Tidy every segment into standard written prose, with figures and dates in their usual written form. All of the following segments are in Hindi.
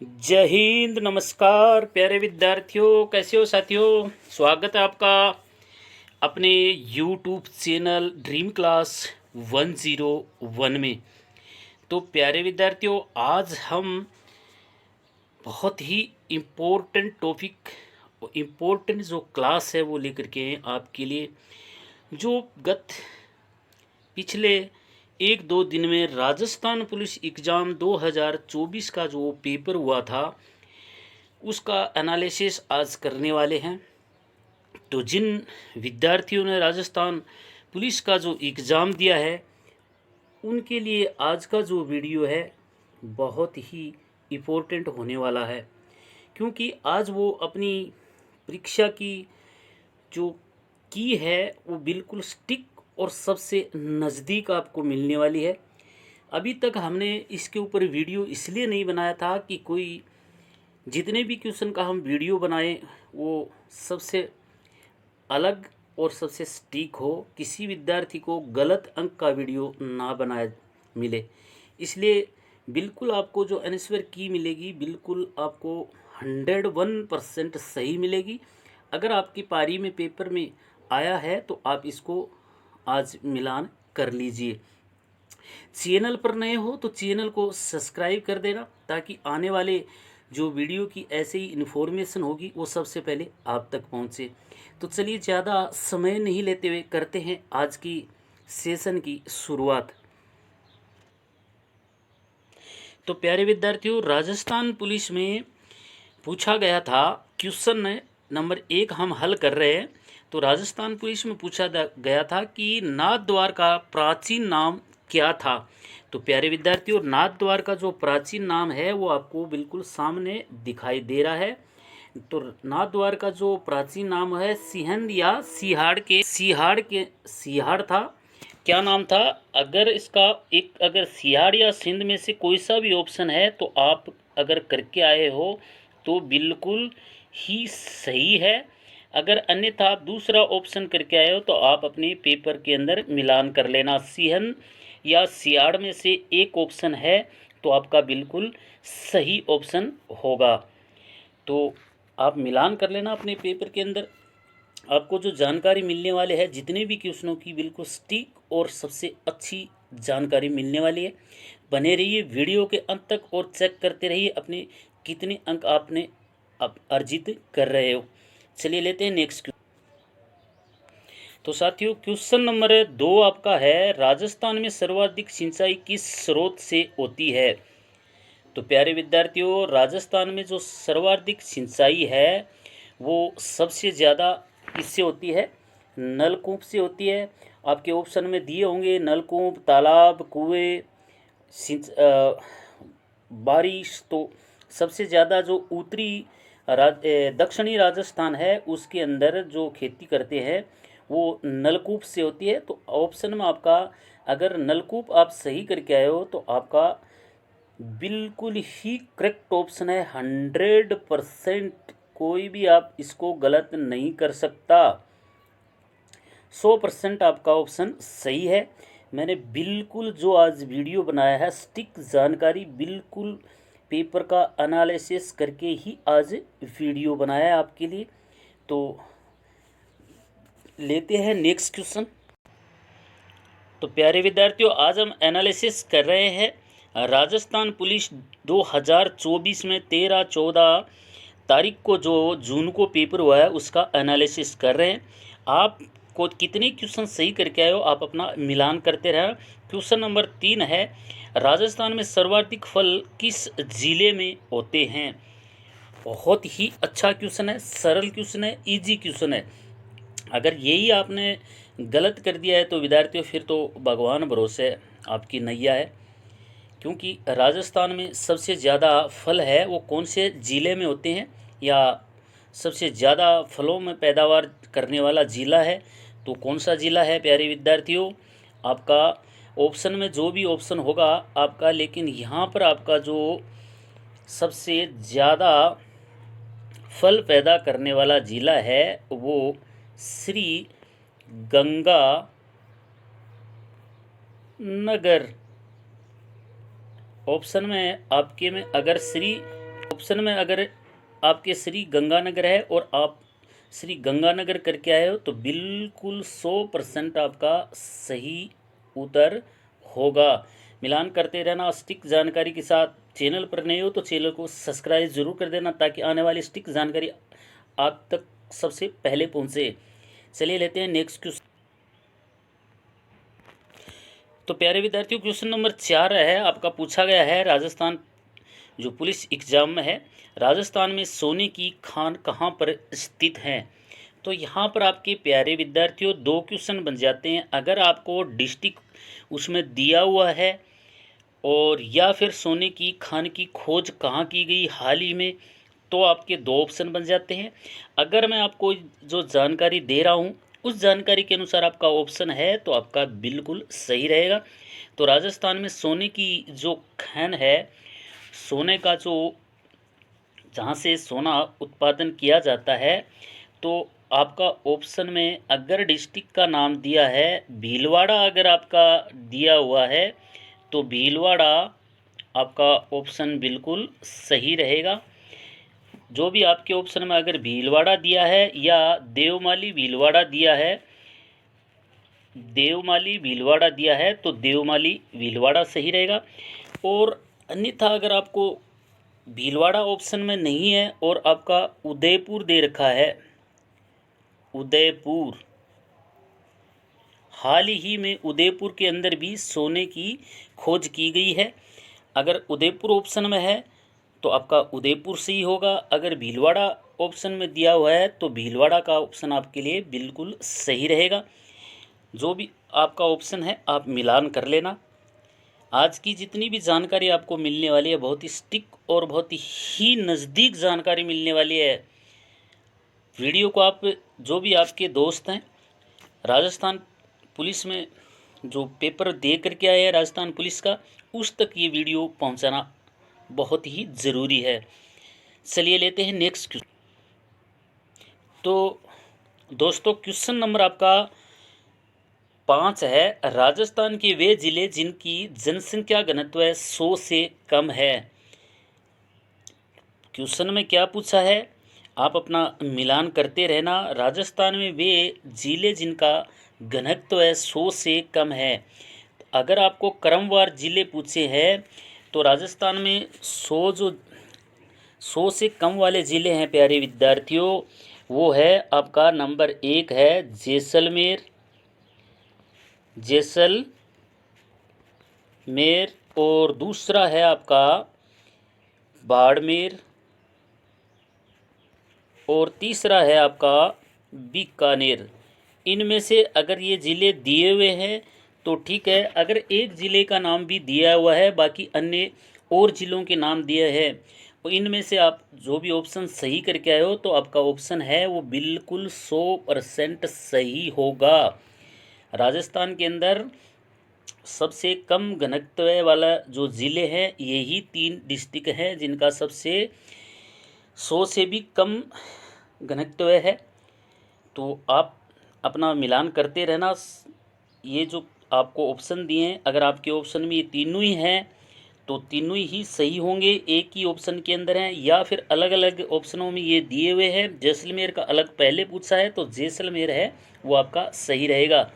जय हिंद। नमस्कार प्यारे विद्यार्थियों, कैसे हो साथियों। स्वागत है आपका अपने यूट्यूब चैनल ड्रीम क्लास 101 में। तो प्यारे विद्यार्थियों, आज हम बहुत ही इम्पोर्टेंट टॉपिक, इम्पोर्टेंट जो क्लास है वो लेकर के हैं आपके लिए। जो गत पिछले एक दो दिन में राजस्थान पुलिस एग्ज़ाम 2024 का जो पेपर हुआ था उसका एनालिसिस आज करने वाले हैं। तो जिन विद्यार्थियों ने राजस्थान पुलिस का जो एग्ज़ाम दिया है उनके लिए आज का जो वीडियो है बहुत ही इम्पोर्टेंट होने वाला है, क्योंकि आज वो अपनी परीक्षा की जो की है वो बिल्कुल स्टिक और सबसे नज़दीक आपको मिलने वाली है। अभी तक हमने इसके ऊपर वीडियो इसलिए नहीं बनाया था कि कोई जितने भी क्वेश्चन का हम वीडियो बनाएं वो सबसे अलग और सबसे सटीक हो, किसी विद्यार्थी को गलत अंक का वीडियो ना बनाया मिले। इसलिए बिल्कुल आपको जो आंसर की मिलेगी बिल्कुल आपको 101% सही मिलेगी। अगर आपकी पारी में पेपर में आया है तो आप इसको आज मिलान कर लीजिए। चैनल पर नए हो तो चैनल को सब्सक्राइब कर देना, ताकि आने वाले जो वीडियो की ऐसे ही इन्फॉर्मेशन होगी वो सबसे पहले आप तक पहुंचे। तो चलिए ज़्यादा समय नहीं लेते हुए करते हैं आज की सेशन की शुरुआत। तो प्यारे विद्यार्थियों, राजस्थान पुलिस में पूछा गया था क्वेश्चन नंबर 1 हम हल कर रहे हैं। तो राजस्थान पुलिस में पूछा गया था कि नाथ द्वार का प्राचीन नाम क्या था। तो प्यारे विद्यार्थियों, नाथ द्वार का जो प्राचीन नाम है वो आपको बिल्कुल सामने दिखाई दे रहा है। तो नाथ द्वार का जो प्राचीन नाम है सिहंद या सिहाड़ था। क्या नाम था? अगर इसका एक अगर सिहाड़ या सिंध में से कोई सा भी ऑप्शन है तो आप अगर करके आए हो तो बिल्कुल ही सही है। अगर अन्यथा आप दूसरा ऑप्शन करके आए हो तो आप अपने पेपर के अंदर मिलान कर लेना। सिहन या सियाड़ में से एक ऑप्शन है तो आपका बिल्कुल सही ऑप्शन होगा। तो आप मिलान कर लेना अपने पेपर के अंदर। आपको जो जानकारी मिलने वाले है जितने भी क्वेश्चनों की बिल्कुल सटीक और सबसे अच्छी जानकारी मिलने वाली है। बने रहिए वीडियो के अंत तक और चेक करते रहिए अपने कितने अंक आपने अब अर्जित कर रहे हो। चलिए लेते हैं नेक्स्ट। तो साथियों, क्वेश्चन नंबर 2 आपका है, राजस्थान में सर्वाधिक सिंचाई किस स्रोत से होती है। तो प्यारे विद्यार्थियों, राजस्थान में जो सर्वाधिक सिंचाई है वो सबसे ज़्यादा किससे होती है? नलकूप से होती है। आपके ऑप्शन में दिए होंगे नलकूप, तालाब, कुएं, बारिश। तो सबसे ज़्यादा जो उत्तरी दक्षिणी राजस्थान है उसके अंदर जो खेती करते हैं वो नलकूप से होती है। तो ऑप्शन में आपका अगर नलकूप आप सही करके आए हो तो आपका बिल्कुल ही करेक्ट ऑप्शन है। 100%, कोई भी आप इसको गलत नहीं कर सकता। 100% आपका ऑप्शन सही है। मैंने बिल्कुल जो आज वीडियो बनाया है सटीक जानकारी, बिल्कुल पेपर का एनालिसिस करके ही आज वीडियो बनाया है आपके लिए। तो लेते हैं नेक्स्ट क्वेश्चन। तो प्यारे विद्यार्थियों, आज हम एनालिसिस कर रहे हैं राजस्थान पुलिस 2024 में 13-14 तारीख को जो जून को पेपर हुआ है उसका एनालिसिस कर रहे हैं। आपको कितने क्वेश्चन सही करके आए हो आप अपना मिलान करते रहे। क्वेश्चन नंबर 3 है, राजस्थान में सर्वाधिक फल किस जिले में होते हैं। बहुत ही अच्छा क्वेश्चन है, सरल क्वेश्चन है, इजी क्वेश्चन है। अगर यही आपने गलत कर दिया है तो विद्यार्थियों फिर तो भगवान भरोसे आपकी नैया है, क्योंकि राजस्थान में सबसे ज़्यादा फल है वो कौन से ज़िले में होते हैं या सबसे ज़्यादा फलों में पैदावार करने वाला ज़िला है तो कौन सा ज़िला है। प्यारे विद्यार्थियों, आपका ऑप्शन में जो भी ऑप्शन होगा आपका, लेकिन यहाँ पर आपका जो सबसे ज़्यादा फल पैदा करने वाला ज़िला है वो श्री गंगा नगर। ऑप्शन में आपके में अगर श्री ऑप्शन में अगर आपके श्री गंगानगर है और आप श्री गंगानगर करके आए हो तो बिल्कुल 100% आपका सही उत्तर होगा। मिलान करते रहना स्टिक जानकारी के साथ। चैनल पर नए हो तो चैनल को सब्सक्राइब जरूर कर देना ताकि आने वाली स्टिक जानकारी आप तक सबसे पहले पहुंचे। चलिए लेते हैं नेक्स्ट क्वेश्चन। तो प्यारे विद्यार्थियों, क्वेश्चन नंबर 4 है आपका, पूछा गया है राजस्थान जो पुलिस एग्जाम में है, राजस्थान में सोने की खान कहाँ पर स्थित है। तो यहाँ पर आपके प्यारे विद्यार्थियों 2 क्वेश्चन बन जाते हैं। अगर आपको डिस्ट्रिक्ट उसमें दिया हुआ है और या फिर सोने की खान की खोज कहाँ की गई हाल ही में, तो आपके 2 ऑप्शन बन जाते हैं। अगर मैं आपको जो जानकारी दे रहा हूँ उस जानकारी के अनुसार आपका ऑप्शन है तो आपका बिल्कुल सही रहेगा। तो राजस्थान में सोने की जो खान है, सोने का जो जहाँ से सोना उत्पादन किया जाता है, तो आपका ऑप्शन में अगर डिस्ट्रिक्ट का नाम दिया है भीलवाड़ा, अगर आपका दिया हुआ है तो भीलवाड़ा आपका ऑप्शन बिल्कुल सही रहेगा। जो भी आपके ऑप्शन में अगर भीलवाड़ा दिया है या देवमाली भीलवाड़ा दिया है, देवमाली भीलवाड़ा दिया है तो देवमाली भीलवाड़ा सही रहेगा। और अन्यथा अगर आपको भीलवाड़ा ऑप्शन में नहीं है और आपका उदयपुर दे रखा है, उदयपुर, हाल ही में उदयपुर के अंदर भी सोने की खोज की गई है, अगर उदयपुर ऑप्शन में है तो आपका उदयपुर सही होगा। अगर भीलवाड़ा ऑप्शन में दिया हुआ है तो भीलवाड़ा का ऑप्शन आपके लिए बिल्कुल सही रहेगा। जो भी आपका ऑप्शन है आप मिलान कर लेना। आज की जितनी भी जानकारी आपको मिलने वाली है बहुत ही स्टिक और बहुत ही नज़दीक जानकारी मिलने वाली है। वीडियो को आप जो भी आपके दोस्त हैं राजस्थान पुलिस में जो पेपर दे करके आए हैं राजस्थान पुलिस का, उस तक ये वीडियो पहुंचाना बहुत ही ज़रूरी है। चलिए लेते हैं नेक्स्ट क्वेश्चन। तो दोस्तों क्वेश्चन नंबर आपका 5 है, राजस्थान के वे जिले जिनकी जनसंख्या घनत्व 100 से कम है। क्वेश्चन में क्या पूछा है आप अपना मिलान करते रहना। राजस्थान में वे जिले जिनका घनत्व 100 से कम है। अगर आपको क्रमवार जिले पूछे हैं तो राजस्थान में 100 से कम वाले ज़िले हैं प्यारे विद्यार्थियों, वो है आपका नंबर 1 है जैसलमेर, जैसलमेर, और दूसरा है आपका बाड़मेर, और तीसरा है आपका बीकानेर। इनमें से अगर ये ज़िले दिए हुए हैं तो ठीक है, अगर एक ज़िले का नाम भी दिया हुआ है बाकी अन्य और ज़िलों के नाम दिए हैं और इनमें से आप जो भी ऑप्शन सही करके आए हो तो आपका ऑप्शन है वो बिल्कुल 100% सही होगा। राजस्थान के अंदर सबसे कम घनत्व वाला जो ज़िले हैं यही 3 डिस्ट्रिक्ट हैं जिनका सबसे 100 से भी कम घनत्व है। तो आप अपना मिलान करते रहना। ये जो आपको ऑप्शन दिए हैं अगर आपके ऑप्शन में ये तीनों ही हैं तो तीनों ही सही होंगे, एक ही ऑप्शन के अंदर हैं या फिर अलग अलग ऑप्शनों में ये दिए हुए हैं। जैसलमेर का अलग पहले पूछा है तो जैसलमेर है वो आपका सही रहेगा।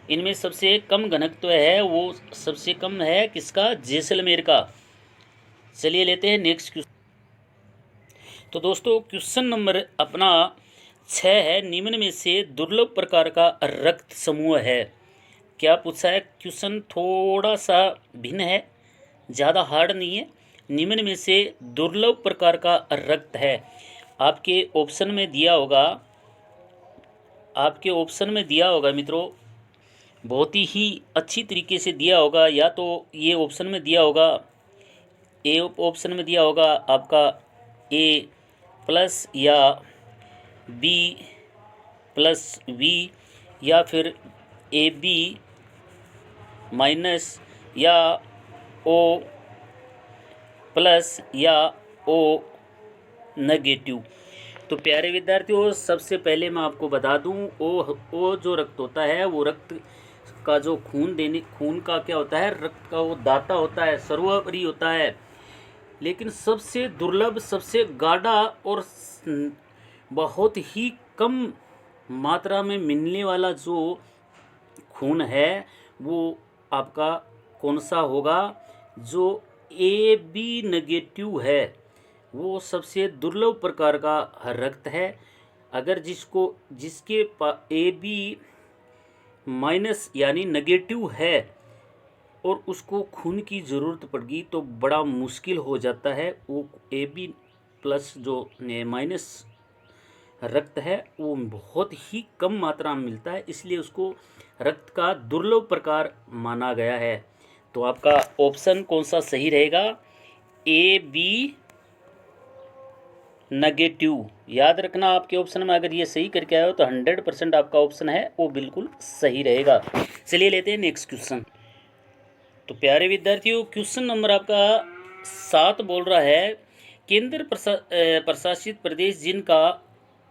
इनमें सबसे कम घनत्व है वो सबसे कम है किसका, जैसलमेर का। चलिए लेते हैं नेक्स्ट क्वेश्चन। तो दोस्तों क्वेश्चन नंबर अपना 6 है, निम्न में से दुर्लभ प्रकार का रक्त समूह है। क्या पूछा है, क्वेश्चन थोड़ा सा भिन्न है, ज़्यादा हार्ड नहीं है। निम्न में से दुर्लभ प्रकार का रक्त है, आपके ऑप्शन में दिया होगा, आपके ऑप्शन में दिया होगा मित्रों, बहुत ही अच्छी तरीके से दिया होगा। या तो ये ऑप्शन में दिया होगा, ए ऑप्शन में दिया होगा आपका A+ या B+V या फिर AB- या O+ या O-। तो प्यारे विद्यार्थियों सबसे पहले मैं आपको बता दूं ओ जो रक्त होता है वो रक्त का जो खून का क्या होता है, रक्त का वो दाता होता है, सर्वोपरि होता है। लेकिन सबसे दुर्लभ, सबसे गाढ़ा और बहुत ही कम मात्रा में मिलने वाला जो खून है वो आपका कौन सा होगा? जो ए बी नेगेटिव है, वो सबसे दुर्लभ प्रकार का रक्त है। अगर जिसके ए बी माइनस यानी नेगेटिव है और उसको खून की ज़रूरत पड़गी तो बड़ा मुश्किल हो जाता है। वो ए बी प्लस जो माइनस रक्त है वो बहुत ही कम मात्रा में मिलता है, इसलिए उसको रक्त का दुर्लभ प्रकार माना गया है। तो आपका ऑप्शन कौन सा सही रहेगा? A B negative. याद रखना, आपके ऑप्शन में अगर ये सही करके आए हो तो 100% आपका ऑप्शन है वो बिल्कुल सही रहेगा। चलिए लेते हैं नेक्स्ट क्वेश्चन। तो प्यारे विद्यार्थियों, क्वेश्चन नंबर आपका 7 बोल रहा है, केंद्र प्रशासित प्रदेश जिनका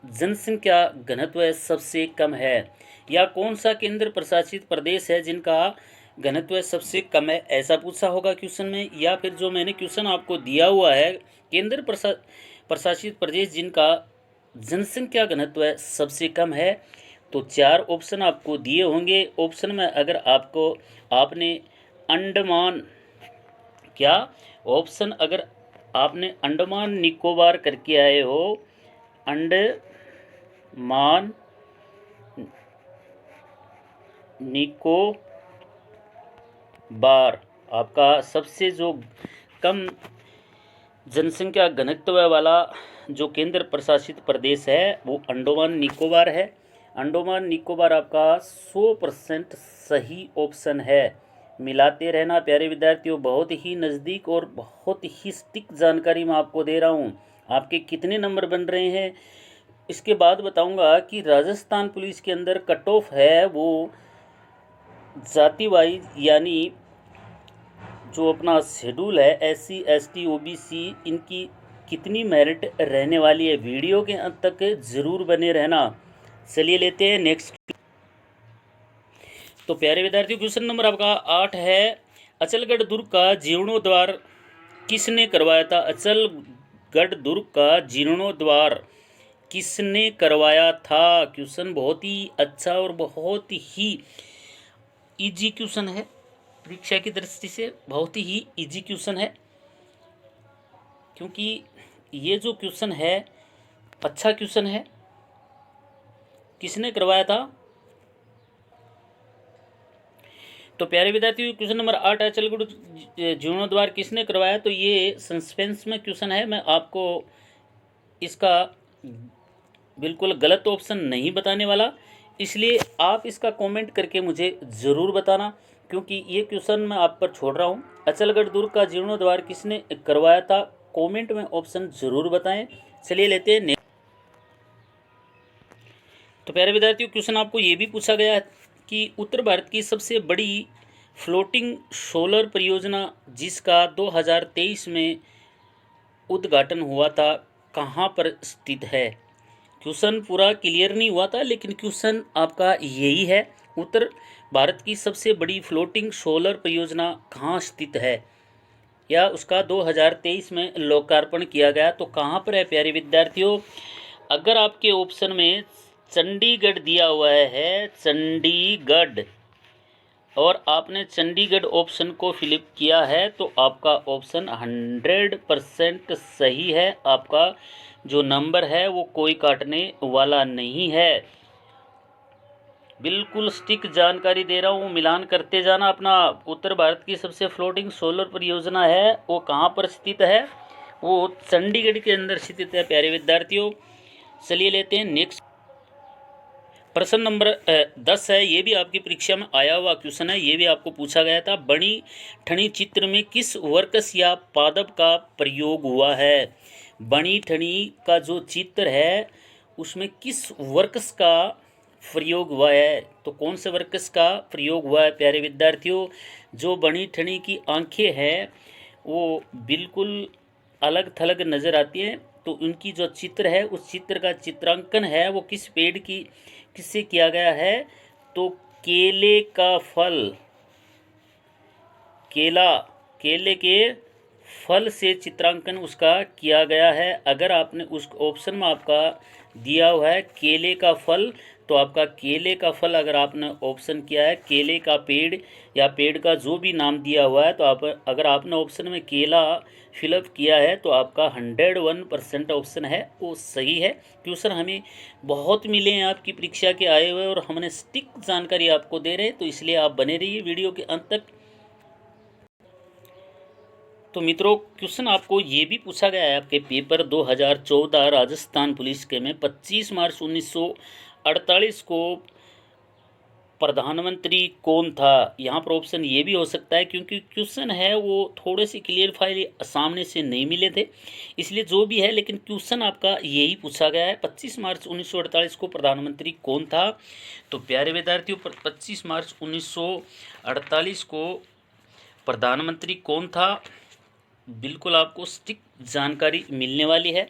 जनसंख्या घनत्व सबसे कम है। या कौन सा केंद्र प्रशासित प्रदेश है जिनका घनत्व सबसे कम है, ऐसा पूछा होगा क्वेश्चन में। या फिर जो मैंने क्वेश्चन आपको दिया हुआ है, केंद्र प्रशासित प्रदेश जिनका जनसंख्या घनत्व सबसे कम है, तो 4 ऑप्शन आपको दिए होंगे। ऑप्शन में अगर आपने अंडमान क्या ऑप्शन अगर आपने अंडमान निकोबार करके आए हो, अंडमान निकोबार आपका सबसे जो कम जनसंख्या घनत्व वाला जो केंद्र प्रशासित प्रदेश है वो अंडमान निकोबार है। अंडमान निकोबार आपका 100% सही ऑप्शन है। मिलाते रहना प्यारे विद्यार्थियों, बहुत ही नज़दीक और बहुत ही सटीक जानकारी मैं आपको दे रहा हूँ। आपके कितने नंबर बन रहे हैं इसके बाद बताऊंगा कि राजस्थान पुलिस के अंदर कट ऑफ है वो जाति वाइज, यानी जो अपना शेड्यूल है SC ST OBC, इनकी कितनी मेरिट रहने वाली है। वीडियो के अंत तक ज़रूर बने रहना। चलिए लेते हैं नेक्स्ट। तो प्यारे विद्यार्थियों, क्वेश्चन नंबर आपका 8 है, अचलगढ़ दुर्ग का जीर्णोद्वार किसने करवाया था? अचलगढ़ दुर्ग का जीर्णोद्वार किसने करवाया था? क्वेश्चन बहुत ही अच्छा और बहुत ही इजी क्वेश्चन है, परीक्षा की दृष्टि से बहुत ही इजी क्वेश्चन है, क्योंकि ये जो क्वेश्चन है अच्छा क्वेश्चन है। किसने करवाया था? तो प्यारे विद्यार्थियों, क्वेश्चन नंबर 8 है, अचलगढ़ जीर्णोद्वार किसने करवाया? तो ये सस्पेंस में क्वेश्चन है, मैं आपको इसका बिल्कुल गलत ऑप्शन नहीं बताने वाला, इसलिए आप इसका कमेंट करके मुझे ज़रूर बताना, क्योंकि ये क्वेश्चन मैं आप पर छोड़ रहा हूँ। अचलगढ़ दुर्ग का जीर्णोद्वार किसने करवाया था? कमेंट में ऑप्शन ज़रूर बताएं। चलिए लेते हैं नेक्स्ट। तो प्यारे विद्यार्थियों, क्वेश्चन आपको ये भी पूछा गया है कि उत्तर भारत की सबसे बड़ी फ्लोटिंग सोलर परियोजना जिसका 2023 में उद्घाटन हुआ था कहाँ पर स्थित है? क्वेश्चन पूरा क्लियर नहीं हुआ था, लेकिन क्वेश्चन आपका यही है, उत्तर भारत की सबसे बड़ी फ्लोटिंग सोलर परियोजना कहाँ स्थित है या उसका 2023 में लोकार्पण किया गया, तो कहाँ पर है प्यारे विद्यार्थियों? अगर आपके ऑप्शन में चंडीगढ़ दिया हुआ है, चंडीगढ़, और आपने चंडीगढ़ ऑप्शन को फिलिप किया है, तो आपका ऑप्शन 100% सही है। आपका जो नंबर है वो कोई काटने वाला नहीं है। बिल्कुल सटीक जानकारी दे रहा हूँ, मिलान करते जाना अपना। उत्तर भारत की सबसे फ्लोटिंग सोलर परियोजना है वो कहाँ पर स्थित है? वो चंडीगढ़ के अंदर स्थित है प्यारे विद्यार्थियों। चलिए लेते हैं नेक्स्ट। प्रश्न नंबर 10 है, ये भी आपकी परीक्षा में आया हुआ क्वेश्चन है, ये भी आपको पूछा गया था। बनी ठनी चित्र में किस वर्कस या पादप का प्रयोग हुआ है? बनी ठनी का जो चित्र है उसमें किस वर्कस का प्रयोग हुआ है? तो कौन से वर्कस का प्रयोग हुआ है प्यारे विद्यार्थियों? जो बनी ठनी की आंखें हैं वो बिल्कुल अलग थलग नज़र आती हैं, तो उनकी जो चित्र है उस चित्र का चित्रांकन है वो किस पेड़ की किससे किया गया है? तो केले का फल, केले के फल से चित्रांकन उसका किया गया है। अगर आपने उस ऑप्शन में आपका दिया हुआ है केले का फल, तो आपका केले का फल अगर आपने ऑप्शन किया है केले का पेड़ या पेड़ का जो भी नाम दिया हुआ है, तो आप अगर आपने ऑप्शन में केला फिलअप किया है तो आपका 101% ऑप्शन है वो सही है। क्वेश्चन हमें बहुत मिले हैं आपकी परीक्षा के आए हुए और हमने सटीक जानकारी आपको दे रहे हैं, तो इसलिए आप बने रहिए वीडियो के अंत तक। तो मित्रों, क्वेश्चन आपको ये भी पूछा गया है आपके पेपर 2014 राजस्थान पुलिस के में 25 मार्च 1948 को प्रधानमंत्री कौन था। यहाँ पर ऑप्शन ये भी हो सकता है, क्योंकि क्वेश्चन है वो थोड़े से क्लियरफाई सामने से नहीं मिले थे, इसलिए जो भी है, लेकिन क्वेश्चन आपका यही पूछा गया है 25 मार्च 1948 को प्रधानमंत्री कौन था। तो प्यारे विद्यार्थियों, 25 मार्च 1948 को प्रधानमंत्री कौन था, बिल्कुल आपको सटीक जानकारी मिलने वाली है।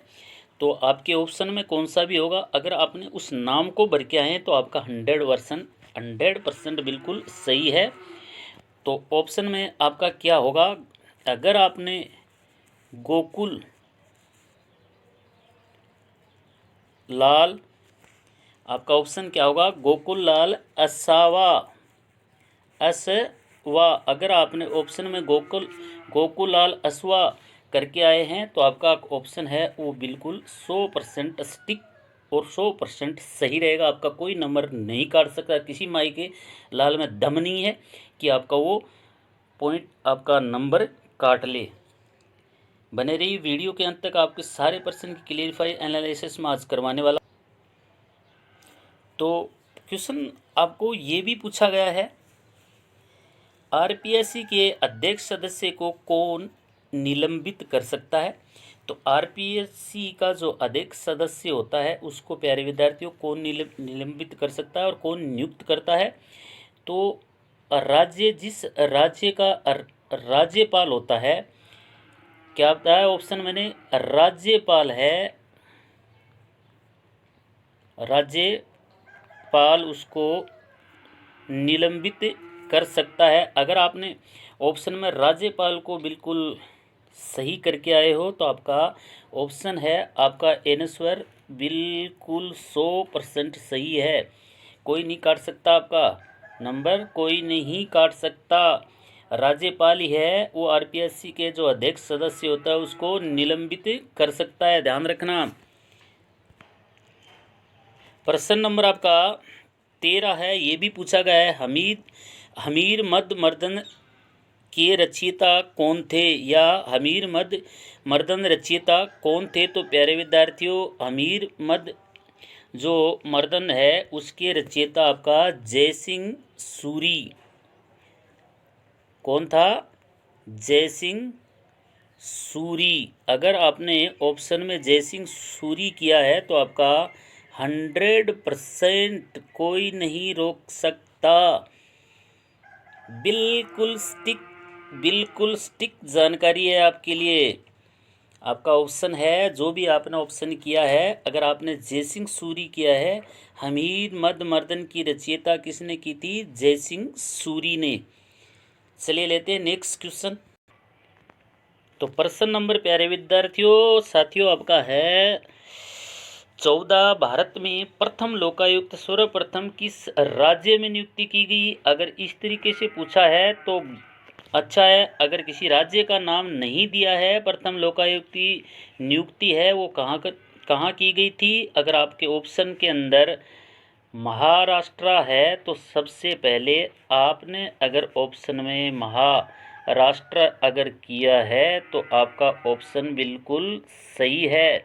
तो आपके ऑप्शन में कौन सा भी होगा, अगर आपने उस नाम को भर के आए हैं तो आपका 100% बिल्कुल सही है। तो ऑप्शन में आपका क्या होगा, अगर आपने गोकुल लाल, आपका ऑप्शन क्या होगा, गोकुल लाल असावा अगर आपने ऑप्शन में गोकुल लाल असवा करके आए हैं तो आपका ऑप्शन है वो बिल्कुल 100% सटीक और 100% सही रहेगा। आपका कोई नंबर नहीं काट सकता, किसी माई के लाल में दम नहीं है कि आपका वो पॉइंट आपका नंबर काट ले। बने रहिए वीडियो के अंत तक, आपके सारे प्रश्न की क्लियरिफाई एनालिसिस में आज करवाने वाला। तो क्वेश्चन आपको ये भी पूछा गया है, आरपीएससी के अध्यक्ष सदस्य को कौन निलंबित कर सकता है। तो आरपीएससी का जो अध्यक्ष सदस्य होता है उसको प्यारे विद्यार्थियों कौन निलंबित कर सकता है और कौन नियुक्त करता है। तो जिस राज्य का राज्यपाल होता है, क्या बताया ऑप्शन मैंने, राज्यपाल है, राज्यपाल उसको निलंबित कर सकता है। अगर आपने ऑप्शन में राज्यपाल को बिल्कुल सही करके आए हो तो आपका ऑप्शन है, आपका आंसर बिल्कुल 100% सही है। कोई नहीं काट सकता आपका नंबर, कोई नहीं काट सकता। राज्यपाल ही है वो आरपीएससी के जो अध्यक्ष सदस्य होता है उसको निलंबित कर सकता है, ध्यान रखना। प्रश्न नंबर आपका 13 है, ये भी पूछा गया है, हमीर मद मर्दन के रचयिता कौन थे, या हमीर मद मर्दन रचयिता कौन थे। तो प्यारे विद्यार्थियों, हमीर मद जो मर्दन है उसके रचयिता आपका जयसिंह सूरी कौन था, जयसिंह सूरी। अगर आपने ऑप्शन में जयसिंह सूरी किया है तो आपका 100% कोई नहीं रोक सकता। बिल्कुल स्टिक जानकारी है आपके लिए। आपका ऑप्शन है, जो भी आपने ऑप्शन किया है, अगर आपने जयसिंह सूरी किया है, हमीर मद मर्दन की रचयिता किसने की थी, जयसिंह सूरी ने। चलिए लेते हैं नेक्स्ट क्वेश्चन। तो प्रश्न नंबर प्यारे विद्यार्थियों साथियों आपका है 14, भारत में प्रथम लोकायुक्त सर्वप्रथम किस राज्य में नियुक्ति की गई। अगर इस तरीके से पूछा है तो अच्छा है। अगर किसी राज्य का नाम नहीं दिया है, प्रथम लोकायुक्त की नियुक्ति है वो कहाँ की गई थी। अगर आपके ऑप्शन के अंदर महाराष्ट्र है तो सबसे पहले आपने अगर ऑप्शन में महाराष्ट्र अगर किया है तो आपका ऑप्शन बिल्कुल सही है।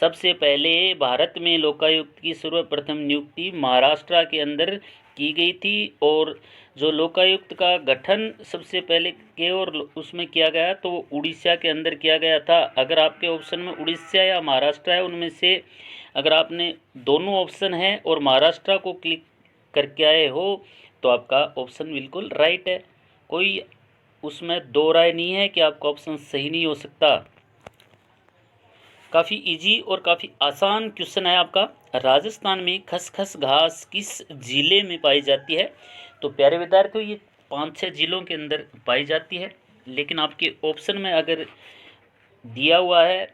सबसे पहले भारत में लोकायुक्त की सर्वप्रथम नियुक्ति महाराष्ट्र के अंदर की गई थी, और जो लोकायुक्त का गठन सबसे पहले के और उसमें किया गया तो वो उड़ीसा के अंदर किया गया था। अगर आपके ऑप्शन में उड़ीसा या महाराष्ट्र है, उनमें से अगर आपने दोनों ऑप्शन है और महाराष्ट्र को क्लिक करके आए हो तो आपका ऑप्शन बिल्कुल राइट है। कोई उसमें दो राय नहीं है कि आपका ऑप्शन सही नहीं हो सकता। काफ़ी इजी और काफ़ी आसान क्वेश्चन है आपका। राजस्थान में खसखस घास किस जिले में पाई जाती है। तो प्यारे विद्यार्थियों, ये 5-6 जिलों के अंदर पाई जाती है। लेकिन आपके ऑप्शन में अगर दिया हुआ है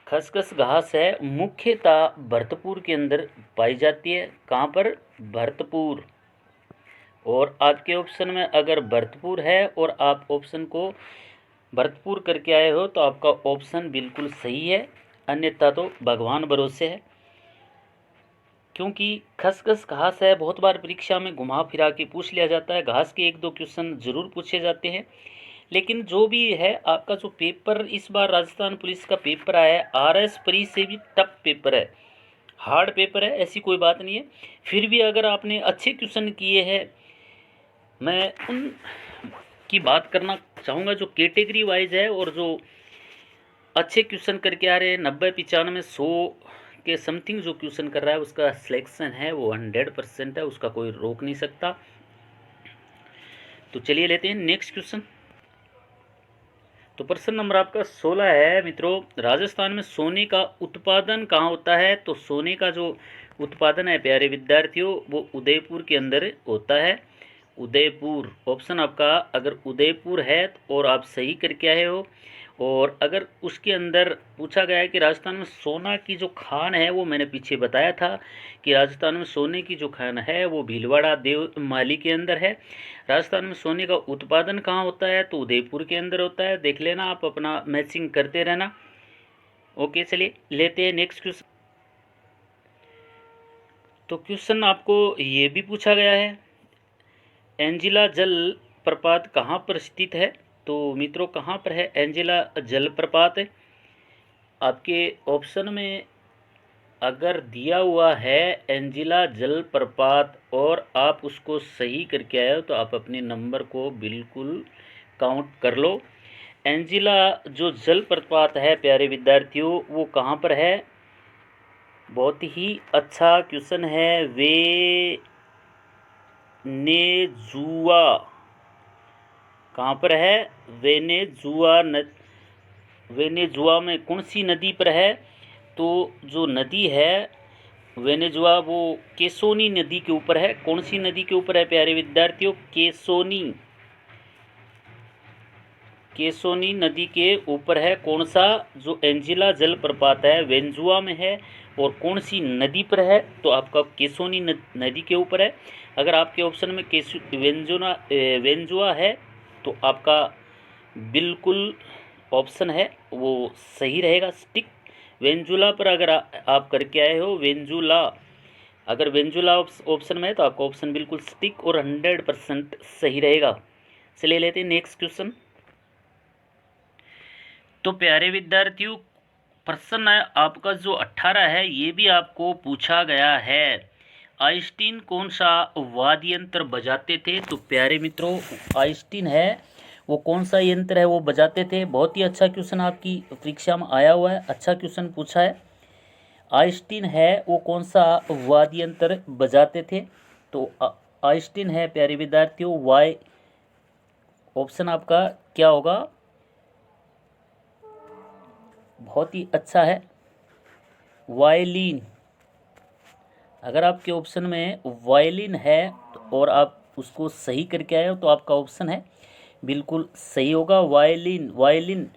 खसखस घास है, मुख्यतः भरतपुर के अंदर पाई जाती है। कहाँ पर? भरतपुर। और आपके ऑप्शन में अगर भरतपुर है और आप ऑप्शन को भरतपुर करके आए हो तो आपका ऑप्शन बिल्कुल सही है, अन्यथा तो भगवान भरोसे है। क्योंकि खसखस घास है, बहुत बार परीक्षा में घुमा फिरा के पूछ लिया जाता है, घास के 1-2 क्वेश्चन ज़रूर पूछे जाते हैं। लेकिन जो भी है आपका जो पेपर इस बार राजस्थान पुलिस का पेपर आया है, आरएस प्री से भी टफ पेपर है, हार्ड पेपर है, ऐसी कोई बात नहीं है। फिर भी अगर आपने अच्छे क्वेश्चन किए हैं, मैं उन की बात करना चाहूँगा जो कैटेगरी वाइज है और जो अच्छे क्वेश्चन करके आ रहे हैं। 90, 95, 100 के समथिंग जो क्वेश्चन कर रहा है उसका सिलेक्शन है वो 100% है, उसका कोई रोक नहीं सकता। तो चलिए लेते हैं नेक्स्ट क्वेश्चन। तो प्रश्न नंबर आपका 16 है मित्रों, राजस्थान में सोने का उत्पादन कहाँ होता है? तो सोने का जो उत्पादन है प्यारे विद्यार्थियों वो उदयपुर के अंदर होता है। उदयपुर ऑप्शन आपका अगर उदयपुर है और आप सही करके आए हो। और अगर उसके अंदर पूछा गया है कि राजस्थान में सोना की जो खान है, वो मैंने पीछे बताया था कि राजस्थान में सोने की जो खान है वो भीलवाड़ा देवमाली के अंदर है। राजस्थान में सोने का उत्पादन कहाँ होता है? तो उदयपुर के अंदर होता है। देख लेना, आप अपना मैचिंग करते रहना। ओके, चलिए लेते हैं नेक्स्ट क्वेश्चन। तो क्वेश्चन आपको ये भी पूछा गया है, एंजिला जल प्रपात कहाँ पर स्थित है? तो मित्रों कहाँ पर है एंजिला जल प्रपात? आपके ऑप्शन में अगर दिया हुआ है एंजिला जल प्रपात और आप उसको सही करके आए हो तो आप अपने नंबर को बिल्कुल काउंट कर लो। एंजिला जो जल प्रपात है प्यारे विद्यार्थियों वो कहाँ पर है? बहुत ही अच्छा क्वेश्चन है। वेनेजुआ कहाँ पर है? वेनेजुआ में कौन सी नदी पर है? तो जो नदी है वेनेजुआ वो केसोनी नदी के ऊपर है। कौन सी नदी के ऊपर है प्यारे विद्यार्थियों? केसोनी नदी के ऊपर है। कौन सा जो एंजिला जलप्रपात है वेनेजुआ में है और कौन सी नदी पर है? तो आपका केसोनी नदी के ऊपर है। अगर आपके ऑप्शन में वेनेजुआ है तो आपका बिल्कुल ऑप्शन है वो सही रहेगा, स्टिक। वेंजुला पर अगर आप करके आए हो वेंजुला, अगर वेंजुला ऑप्शन में है तो आपका ऑप्शन बिल्कुल स्टिक और 100% सही रहेगा। चलिए लेते हैं नेक्स्ट क्वेश्चन। तो प्यारे विद्यार्थियों प्रश्न है आपका जो 18 है ये भी आपको पूछा गया है, आइंस्टीन कौन सा वाद्य यंत्र बजाते थे? तो प्यारे मित्रों आइंस्टीन है वो कौन सा यंत्र है वो बजाते थे। बहुत ही अच्छा क्वेश्चन आपकी परीक्षा में आया हुआ है, अच्छा क्वेश्चन पूछा है। आइंस्टीन है वो कौन सा वाद्य यंत्र बजाते थे? तो आइंस्टीन है प्यारे विद्यार्थियों वाई ऑप्शन आपका क्या होगा? बहुत ही अच्छा है, वायलिन। अगर आपके ऑप्शन में वायलिन है और आप उसको सही करके आए हो तो आपका ऑप्शन है बिल्कुल सही होगा, वायलिन। वायलिन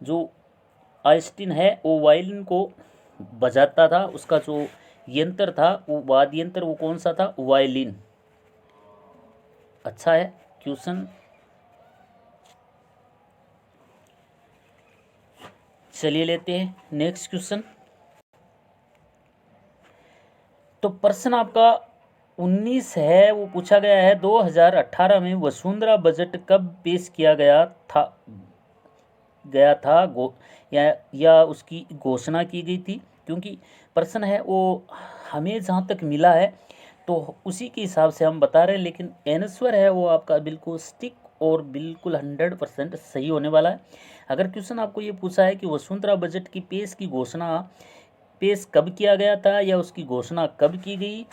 जो आइंस्टीन है वो वायलिन को बजाता था, उसका जो यंत्र था वो वाद्य यंत्र वो कौन सा था? वायलिन। अच्छा है क्वेश्चन। चलिए लेते हैं नेक्स्ट क्वेश्चन। तो प्रश्न आपका 19 है वो पूछा गया है, 2018 में वसुंधरा बजट कब पेश किया गया था या उसकी घोषणा की गई थी? क्योंकि प्रश्न है वो हमें जहाँ तक मिला है तो उसी के हिसाब से हम बता रहे हैं, लेकिन आंसर है वो आपका बिल्कुल स्टिक और बिल्कुल 100% सही होने वाला है। अगर क्वेश्चन आपको ये पूछा है कि वसुंधरा बजट की पेश कब किया गया था या उसकी घोषणा कब की गई,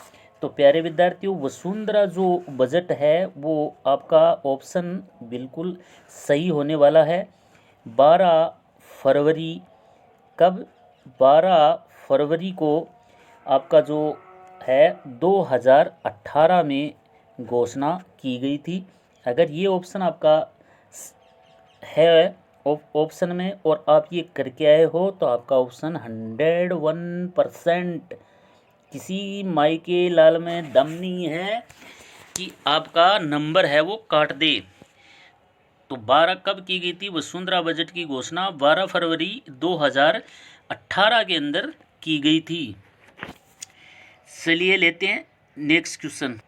तो प्यारे विद्यार्थियों वसुंधरा जो बजट है वो आपका ऑप्शन बिल्कुल सही होने वाला है। 12 फरवरी कब? 12 फरवरी को आपका जो है 2018 में घोषणा की गई थी। अगर ये ऑप्शन आपका है ऑप्शन में और आप ये करके आए हो तो आपका ऑप्शन 101%। किसी माई के लाल में दम नहीं है कि आपका नंबर है वो काट दे। तो 12 कब की गई थी वसुंधरा बजट की घोषणा? 12 फरवरी 2018 के अंदर की गई थी। चलिए लेते हैं नेक्स्ट क्वेश्चन।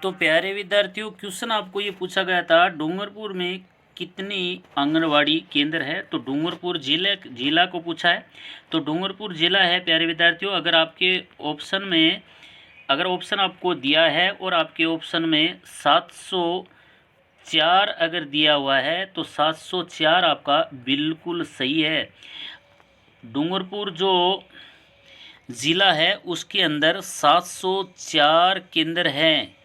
तो प्यारे विद्यार्थियों, क्वेश्चन आपको ये पूछा गया था डूंगरपुर में कितने आंगनवाड़ी केंद्र है? तो डूंगरपुर जिला को पूछा है। तो डूंगरपुर जिला है प्यारे विद्यार्थियों। अगर आपके ऑप्शन में ऑप्शन आपको दिया है और आपके ऑप्शन में 704 अगर दिया हुआ है तो 704 आपका बिल्कुल सही है। डूंगरपुर जो ज़िला है उसके अंदर 704 केंद्र हैं।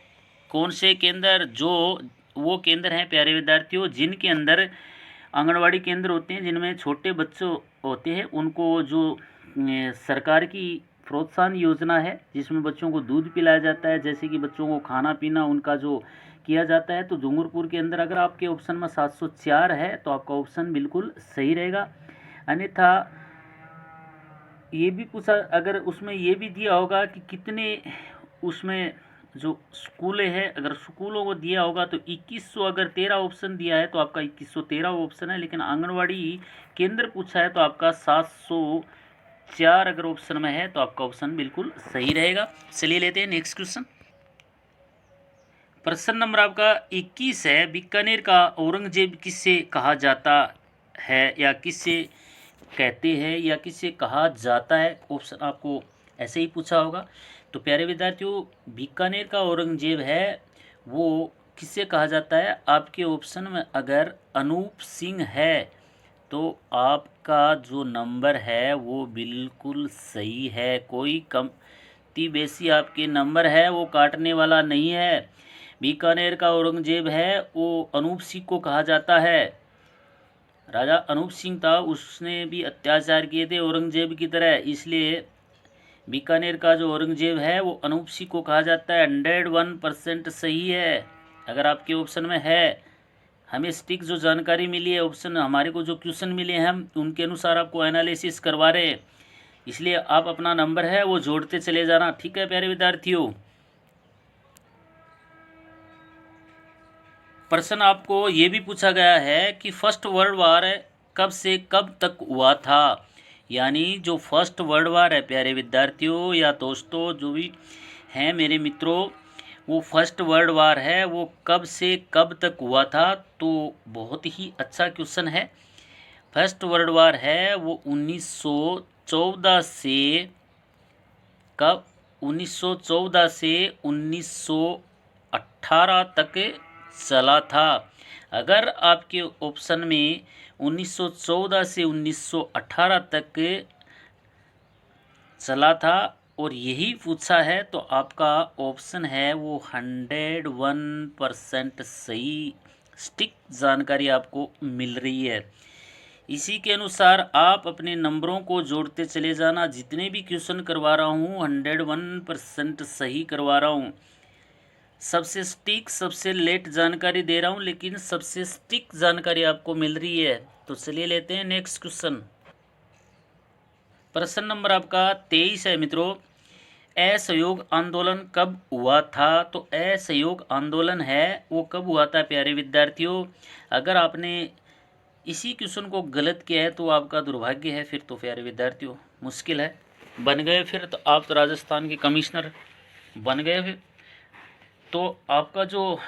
कौन से केंद्र? जो वो केंद्र हैं प्यारे विद्यार्थियों जिनके अंदर आंगनवाड़ी केंद्र होते हैं, जिनमें छोटे बच्चे होते हैं, उनको जो सरकार की प्रोत्साहन योजना है जिसमें बच्चों को दूध पिलाया जाता है, जैसे कि बच्चों को खाना पीना उनका जो किया जाता है। तो डूंगरपुर के अंदर अगर आपके ऑप्शन में 704 है तो आपका ऑप्शन बिल्कुल सही रहेगा। अन्यथा ये भी पूछा, अगर उसमें ये भी दिया होगा कि कितने उसमें जो स्कूलें हैं, अगर स्कूलों को दिया होगा तो 2100, अगर 13 ऑप्शन दिया है तो आपका 2113 ऑप्शन है। लेकिन आंगनवाड़ी केंद्र पूछा है तो आपका 704 अगर ऑप्शन में है तो आपका ऑप्शन बिल्कुल सही रहेगा। चलिए लेते हैं नेक्स्ट क्वेश्चन। प्रश्न नंबर आपका 21 है, बीकानेर का औरंगजेब किससे कहा जाता है या किससे कहते हैं या किससे कहा जाता है? ऑप्शन आपको ऐसे ही पूछा होगा। तो प्यारे विद्यार्थियों, बीकानेर का औरंगजेब है वो किससे कहा जाता है? आपके ऑप्शन में अगर अनूप सिंह है तो आपका जो नंबर है वो बिल्कुल सही है। कोई कमती बेसी आपके नंबर है वो काटने वाला नहीं है। बीकानेर का औरंगजेब है वो अनूप सिंह को कहा जाता है। राजा अनूप सिंह था, उसने भी अत्याचार किए थे औरंगजेब की तरह, इसलिए बीकानेर का जो औरंगजेब है वो अनूप सिंह को कहा जाता है। 101% सही है अगर आपके ऑप्शन में है। हमें स्टिक जो जानकारी मिली है, ऑप्शन हमारे को जो क्वेश्चन मिले हैं हम उनके अनुसार आपको एनालिसिस करवा रहे हैं, इसलिए आप अपना नंबर है वो जोड़ते चले जाना। ठीक है प्यारे विद्यार्थियों। प्रश्न आपको ये भी पूछा गया है कि फर्स्ट वर्ल्ड वार कब से कब तक हुआ था? यानी जो फर्स्ट वर्ल्ड वार है प्यारे विद्यार्थियों या दोस्तों जो भी हैं मेरे मित्रों, वो फर्स्ट वर्ल्ड वार है वो कब से कब तक हुआ था? तो बहुत ही अच्छा क्वेश्चन है। फर्स्ट वर्ल्ड वार है वो 1914 से कब 1914 से 1918 तक चला था। अगर आपके ऑप्शन में 1914 से 1918 तक चला था और यही पूछा है तो आपका ऑप्शन है वो 101% सही स्टिक जानकारी आपको मिल रही है। इसी के अनुसार आप अपने नंबरों को जोड़ते चले जाना। जितने भी क्वेश्चन करवा रहा हूँ 101% सही करवा रहा हूँ। सबसे स्टिक सबसे लेट जानकारी दे रहा हूँ, लेकिन सबसे स्टिक जानकारी आपको मिल रही है। तो चलिए लेते हैं नेक्स्ट क्वेश्चन। प्रश्न नंबर आपका 23 है मित्रों, असहयोग आंदोलन कब हुआ था? तो असहयोग आंदोलन है वो कब हुआ था प्यारे विद्यार्थियों? अगर आपने इसी क्वेश्चन को गलत किया है तो आपका दुर्भाग्य है, फिर तो प्यारे विद्यार्थियों मुश्किल है, बन गए फिर तो आप तो राजस्थान के कमिश्नर बन गए फिर। तो आपका जो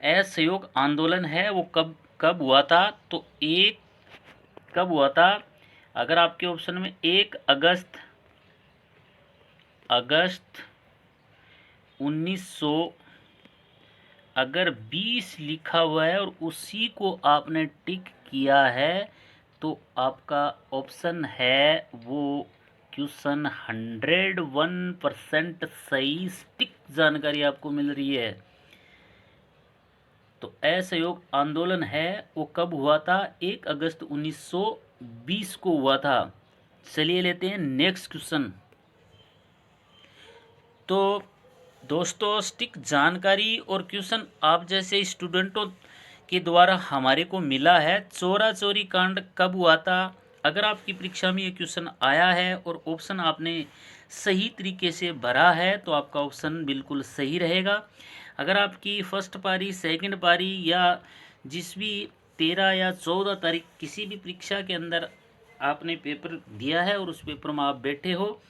असहयोग आंदोलन है वो कब कब हुआ था? तो एक कब हुआ था? अगर आपके ऑप्शन में 1 अगस्त 1900 अगर 20 लिखा हुआ है और उसी को आपने टिक किया है तो आपका ऑप्शन है वो क्वेश्चन 101% सही स्टिक जानकारी आपको मिल रही है। तो असहयोग आंदोलन है वो कब हुआ था? 1 अगस्त 1920 को हुआ था। चलिए लेते हैं नेक्स्ट क्वेश्चन। तो दोस्तों स्टिक जानकारी और क्वेश्चन आप जैसे स्टूडेंटों के द्वारा हमारे को मिला है। चोरा चोरी कांड कब हुआ था? अगर आपकी परीक्षा में ये क्वेश्चन आया है और ऑप्शन आपने सही तरीके से भरा है तो आपका ऑप्शन बिल्कुल सही रहेगा। अगर आपकी फर्स्ट पारी, सेकंड पारी या जिस भी 13 या 14 तारीख किसी भी परीक्षा के अंदर आपने पेपर दिया है और उस पेपर में आप बैठे हो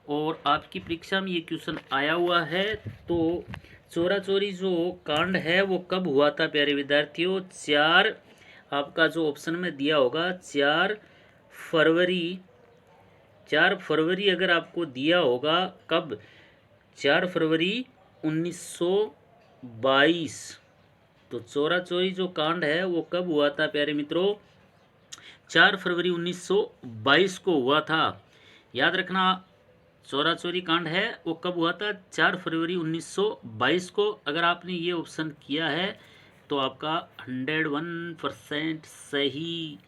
और आपकी परीक्षा में ये क्वेश्चन आया हुआ है, तो चोरा चोरी जो कांड है वो कब हुआ था प्यारे विद्यार्थियों? 4, आपका जो ऑप्शन में दिया होगा 4 फरवरी, 4 फरवरी अगर आपको दिया होगा, कब? 4 फरवरी 1922। तो चोरा चोरी जो कांड है वो कब हुआ था प्यारे मित्रों? 4 फरवरी 1922 को हुआ था। याद रखना, चोरा चोरी कांड है वो कब हुआ था? 4 फरवरी 1922 को। अगर आपने ये ऑप्शन किया है तो आपका 101% सही,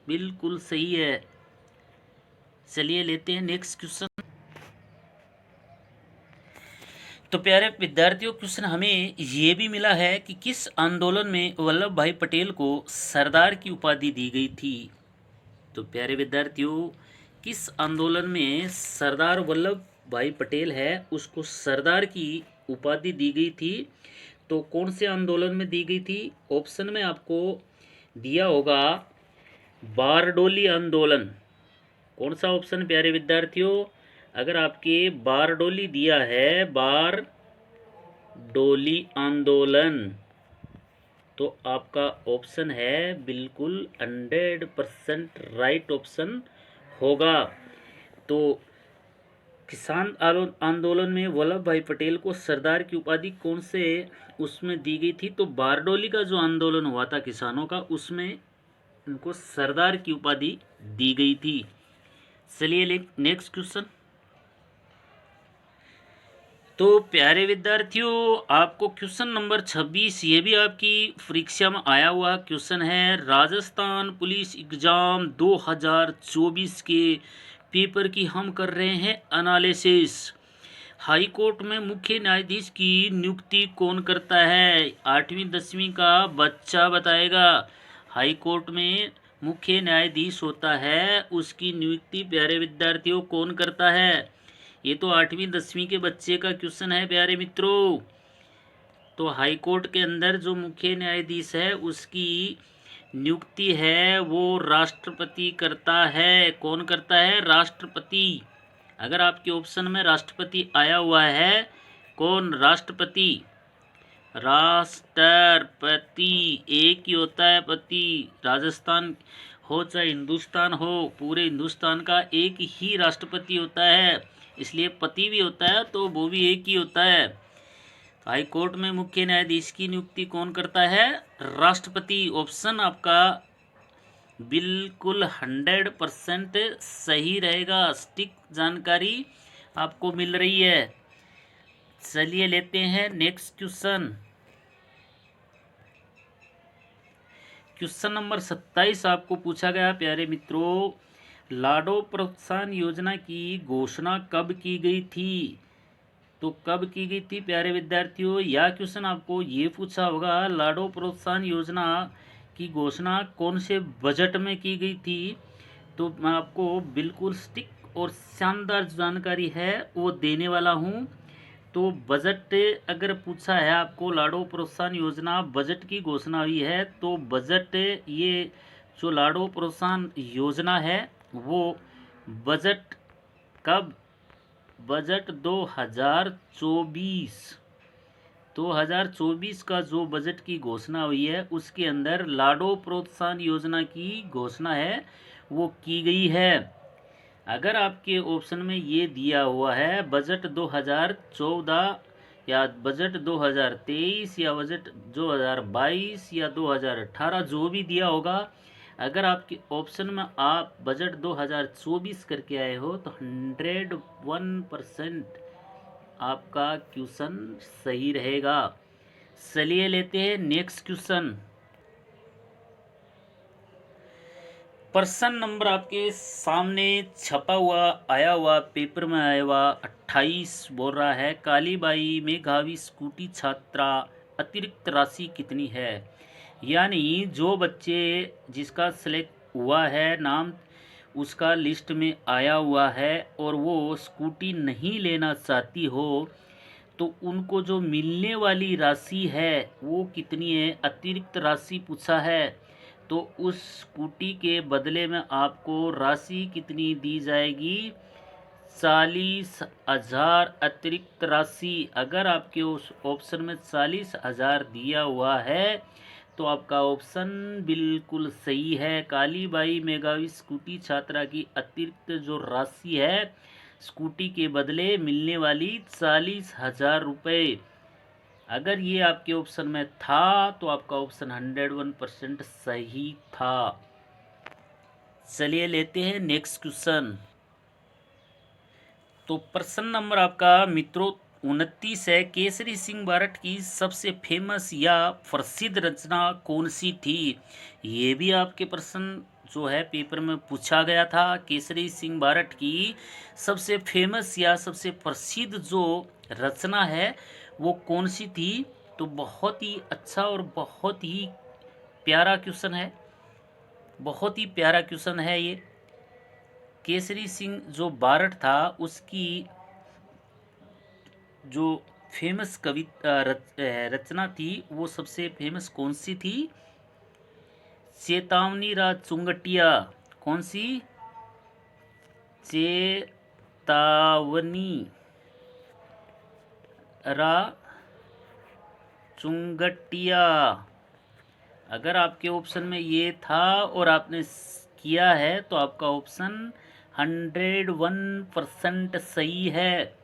बिल्कुल सही है। चलिए लेते हैं नेक्स्ट क्वेश्चन। तो प्यारे विद्यार्थियों, क्वेश्चन हमें ये भी मिला है कि किस आंदोलन में वल्लभ भाई पटेल को सरदार की उपाधि दी गई थी? तो प्यारे विद्यार्थियों, किस आंदोलन में सरदार वल्लभ भाई पटेल है उसको सरदार की उपाधि दी गई थी? तो कौन से आंदोलन में दी गई थी? ऑप्शन में आपको दिया होगा बारडोली आंदोलन। कौन सा ऑप्शन प्यारे विद्यार्थियों? अगर आपके बारडोली दिया है, बारडोली आंदोलन, तो आपका ऑप्शन है बिल्कुल 100% राइट ऑप्शन होगा। तो किसान आंदोलन में वल्लभ भाई पटेल को सरदार की उपाधि कौन से उसमें दी गई थी? तो बारडोली का जो आंदोलन हुआ था किसानों का, उसमें उनको सरदार की उपाधि दी गई थी। चलिए नेक्स्ट क्वेश्चन। तो प्यारे विद्यार्थियों, आपको क्वेश्चन नंबर 26, ये भी आपकी परीक्षा में आया हुआ क्वेश्चन है। राजस्थान पुलिस एग्जाम 2024 के पेपर की हम कर रहे हैं एनालिसिस। हाई कोर्ट में मुख्य न्यायाधीश की नियुक्ति कौन करता है? 8वीं 10वीं का बच्चा बताएगा। हाई कोर्ट में मुख्य न्यायाधीश होता है, उसकी नियुक्ति प्यारे विद्यार्थियों कौन करता है? ये तो 8वीं 10वीं के बच्चे का क्वेश्चन है प्यारे मित्रों। तो हाई कोर्ट के अंदर जो मुख्य न्यायाधीश है उसकी नियुक्ति है वो राष्ट्रपति करता है। कौन करता है? राष्ट्रपति। अगर आपके ऑप्शन में राष्ट्रपति आया हुआ है, कौन? राष्ट्रपति। राष्ट्रपति एक ही होता है पति। राजस्थान हो चाहे हिंदुस्तान हो, पूरे हिंदुस्तान का एक ही राष्ट्रपति होता है, इसलिए पति भी होता है तो वो भी एक ही होता है। हाई कोर्ट में मुख्य न्यायाधीश की नियुक्ति कौन करता है? राष्ट्रपति। ऑप्शन आपका बिल्कुल 100% सही रहेगा। सटीक जानकारी आपको मिल रही है। चलिए लेते हैं नेक्स्ट क्वेश्चन। क्वेश्चन नंबर 27 आपको पूछा गया प्यारे मित्रों, लाडो प्रोत्साहन योजना की घोषणा कब की गई थी? तो कब की गई थी प्यारे विद्यार्थियों? यह क्वेश्चन आपको ये पूछा होगा, लाडो प्रोत्साहन योजना की घोषणा कौन से बजट में की गई थी? तो मैं आपको बिल्कुल सटीक और शानदार जानकारी है वो देने वाला हूँ। तो बजट अगर पूछा है आपको, लाडो प्रोत्साहन योजना बजट की घोषणा हुई है, तो बजट, ये जो लाडो प्रोत्साहन योजना है वो बजट कब? बजट 2024 का जो बजट की घोषणा हुई है उसके अंदर लाडो प्रोत्साहन योजना की घोषणा है वो की गई है। अगर आपके ऑप्शन में ये दिया हुआ है बजट 2014 या बजट 2023 या बजट 2022 या 2018, जो भी दिया होगा, अगर आपके ऑप्शन में आप बजट 2024 करके आए हो तो 101% आपका क्वेश्चन सही रहेगा। चलिए लेते हैं नेक्स्ट क्वेश्चन। प्रश्न नंबर आपके सामने छपा हुआ आया हुआ पेपर में आया हुआ 28 बोल रहा है, काली बाई मेघावी स्कूटी छात्रा अतिरिक्त राशि कितनी है। यानी जो बच्चे जिसका सेलेक्ट हुआ है नाम उसका लिस्ट में आया हुआ है और वो स्कूटी नहीं लेना चाहती हो, तो उनको जो मिलने वाली राशि है वो कितनी है, अतिरिक्त राशि पूछा है। तो उस स्कूटी के बदले में आपको राशि कितनी दी जाएगी, 40,000 अतिरिक्त राशि। अगर आपके उस ऑप्शन में 40,000 दिया हुआ है तो आपका ऑप्शन बिल्कुल सही है। काली बाई मेघावी स्कूटी छात्रा की अतिरिक्त जो राशि है स्कूटी के बदले मिलने वाली 40,000 रुपये। अगर ये आपके ऑप्शन में था तो आपका ऑप्शन 101% सही था। चलिए लेते हैं नेक्स्ट क्वेश्चन। तो प्रश्न नंबर आपका मित्रों 29 है, केसरी सिंह बारट की सबसे फेमस या प्रसिद्ध रचना कौन सी थी। ये भी आपके प्रश्न जो है पेपर में पूछा गया था। केसरी सिंह बारट की सबसे फेमस या सबसे प्रसिद्ध जो रचना है वो कौन सी थी। तो बहुत ही अच्छा और बहुत ही प्यारा क्वेश्चन है, बहुत ही प्यारा क्वेश्चन है ये। केसरी सिंह जो बारट था उसकी जो फेमस रचना थी वो सबसे फेमस कौन सी थी, चेतावनी रा चुंगटिया। कौन सी, चेतावनी रा चुंगटिया। अगर आपके ऑप्शन में ये था और आपने किया है तो आपका ऑप्शन 101% सही है।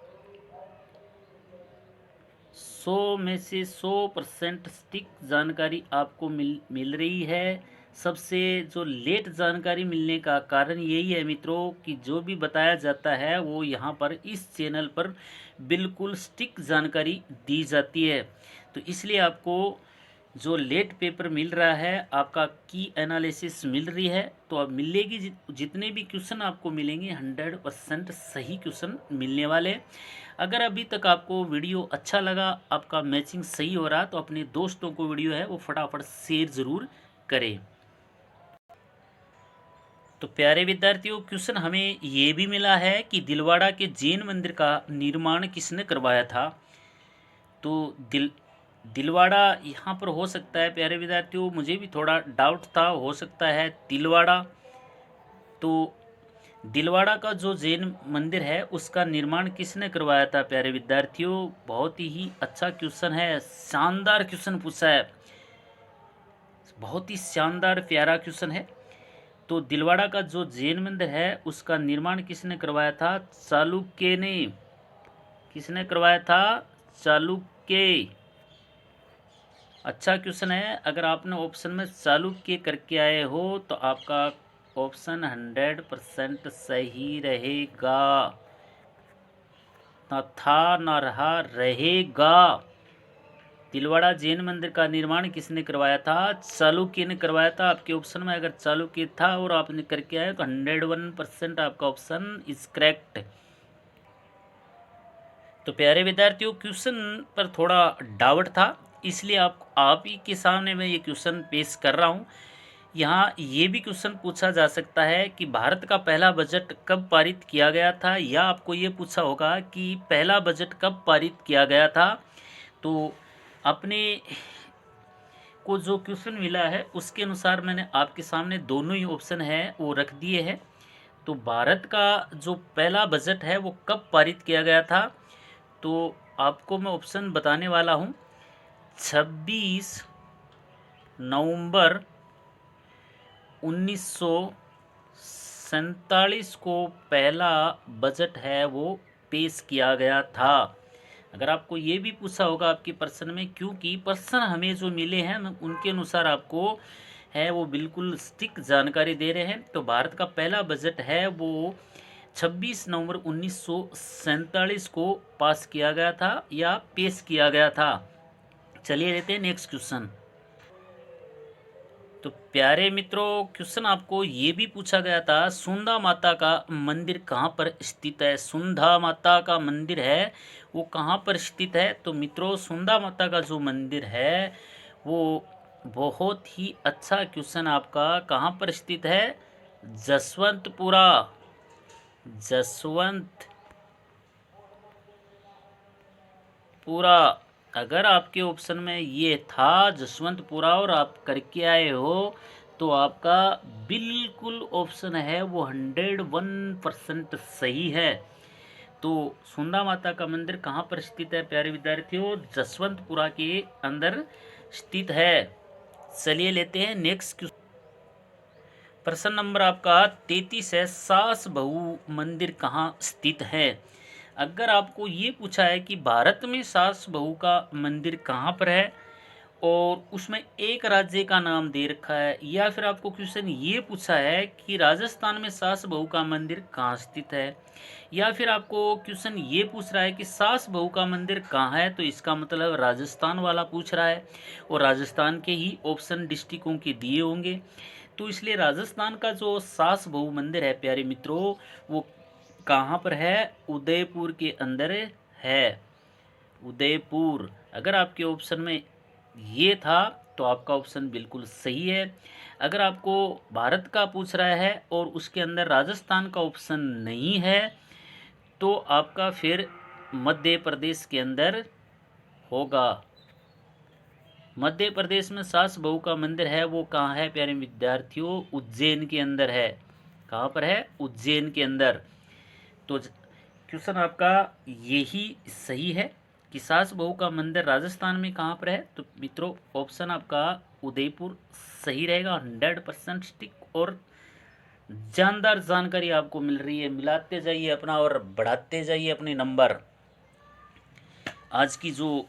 100 में से 100% सटीक जानकारी आपको मिल रही है। सबसे जो लेट जानकारी मिलने का कारण यही है मित्रों कि जो भी बताया जाता है वो यहाँ पर इस चैनल पर बिल्कुल सटीक जानकारी दी जाती है। तो इसलिए आपको जो लेट पेपर मिल रहा है, आपका की एनालिसिस मिल रही है, तो अब मिलेगी जितने भी क्वेश्चन आपको मिलेंगे 100% सही क्वेश्चन मिलने वाले। अगर अभी तक आपको वीडियो अच्छा लगा, आपका मैचिंग सही हो रहा, तो अपने दोस्तों को वीडियो है वो फटाफट शेयर ज़रूर करें। तो प्यारे विद्यार्थियों, क्वेश्चन हमें ये भी मिला है कि दिलवाड़ा के जैन मंदिर का निर्माण किसने करवाया था। तो दिलवाड़ा यहाँ पर हो सकता है प्यारे विद्यार्थियों, मुझे भी थोड़ा डाउट था, हो सकता है दिलवाड़ा। तो दिलवाड़ा का जो जैन मंदिर है उसका निर्माण किसने करवाया था प्यारे विद्यार्थियों। बहुत ही अच्छा क्वेश्चन है, शानदार क्वेश्चन पूछा है, बहुत ही शानदार प्यारा क्वेश्चन है। तो दिलवाड़ा का जो जैन मंदिर है उसका निर्माण किसने करवाया था, चालुक्य ने। किसने करवाया था, चालुक्य। अच्छा क्वेश्चन है। अगर आपने ऑप्शन में चालुक्य करके आए हो तो आपका ऑप्शन 100% सही रहेगा, न था न रहा, रहेगा। दिलवाड़ा जैन मंदिर का निर्माण किसने करवाया था, चालुक्य ने करवाया था। आपके ऑप्शन में अगर चालुक्य था और आपने करके आए तो 101% आपका ऑप्शन इज करेक्ट। तो प्यारे विद्यार्थियों, क्वेश्चन पर थोड़ा डाउट था, इसलिए आप ही के सामने मैं ये क्वेश्चन पेश कर रहा हूँ। यहाँ ये भी क्वेश्चन पूछा जा सकता है कि भारत का पहला बजट कब पारित किया गया था, या आपको ये पूछा होगा कि पहला बजट कब पारित किया गया था। तो अपने को जो क्वेश्चन मिला है उसके अनुसार मैंने आपके सामने दोनों ही ऑप्शन है वो रख दिए हैं। तो भारत का जो पहला बजट है वो कब पारित किया गया था, तो आपको मैं ऑप्शन बताने वाला हूँ। 26 नवंबर 1947 को पहला बजट है वो पेश किया गया था। अगर आपको ये भी पूछा होगा आपके प्रश्न में, क्योंकि प्रश्न हमें जो मिले हैं उनके अनुसार आपको है वो बिल्कुल सटीक जानकारी दे रहे हैं। तो भारत का पहला बजट है वो 26 नवंबर 1947 को पास किया गया था या पेश किया गया था। चलिए लेते हैं नेक्स्ट क्वेश्चन। तो प्यारे मित्रों, क्वेश्चन आपको ये भी पूछा गया था, सुंदा माता का मंदिर कहाँ पर स्थित है। सुंदा माता का मंदिर है वो कहाँ पर स्थित है। तो मित्रों, सुंदा माता का जो मंदिर है वो बहुत ही अच्छा क्वेश्चन आपका कहाँ पर स्थित है। जसवंतपुरा। जसवंतपुरा। अगर आपके ऑप्शन में ये था जसवंतपुरा और आप करके आए हो तो आपका बिल्कुल ऑप्शन है वो 101% सही है। तो सुंदा माता का मंदिर कहाँ पर स्थित है प्यारे विद्यार्थियों। जसवंतपुरा के अंदर स्थित है। चलिए लेते हैं नेक्स्ट क्वेश्चन। प्रश्न नंबर आपका 33 है, सास बहू मंदिर कहाँ स्थित है। अगर आपको ये पूछा है कि भारत में सास बहू का मंदिर कहाँ पर है और उसमें एक राज्य का नाम दे रखा है, या फिर आपको क्वेश्चन ये पूछा है कि राजस्थान में सास बहू का मंदिर कहाँ स्थित है, या फिर आपको क्वेश्चन ये पूछ रहा है कि सास बहू का मंदिर कहाँ है, तो इसका मतलब राजस्थान वाला पूछ रहा है और राजस्थान के ही ऑप्शन डिस्ट्रिक्टों के दिए होंगे। तो इसलिए राजस्थान का जो सास बहू मंदिर है प्यारे मित्रों वो कहाँ पर है। उदयपुर के अंदर है। उदयपुर। अगर आपके ऑप्शन में ये था तो आपका ऑप्शन बिल्कुल सही है। अगर आपको भारत का पूछ रहा है और उसके अंदर राजस्थान का ऑप्शन नहीं है तो आपका फिर मध्य प्रदेश के अंदर होगा। मध्य प्रदेश में सास बहू का मंदिर है वो कहाँ है प्यारे विद्यार्थियों। उज्जैन के अंदर है। कहाँ पर है। उज्जैन के अंदर। तो क्वेश्चन आपका यही सही है कि सास बहू का मंदिर राजस्थान में कहाँ पर है। तो मित्रों, ऑप्शन आपका उदयपुर सही रहेगा। 100% स्टिक और जानदार जानकारी आपको मिल रही है। मिलाते जाइए अपना और बढ़ाते जाइए अपने नंबर। आज की जो